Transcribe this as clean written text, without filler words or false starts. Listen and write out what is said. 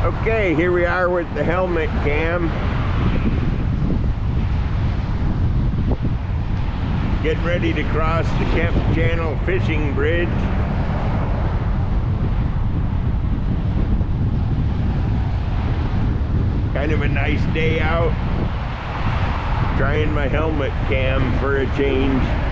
Okay, here we are with the helmet cam. Getting ready to cross the Kemp Channel fishing bridge. Kind of a nice day out. Trying my helmet cam for a change.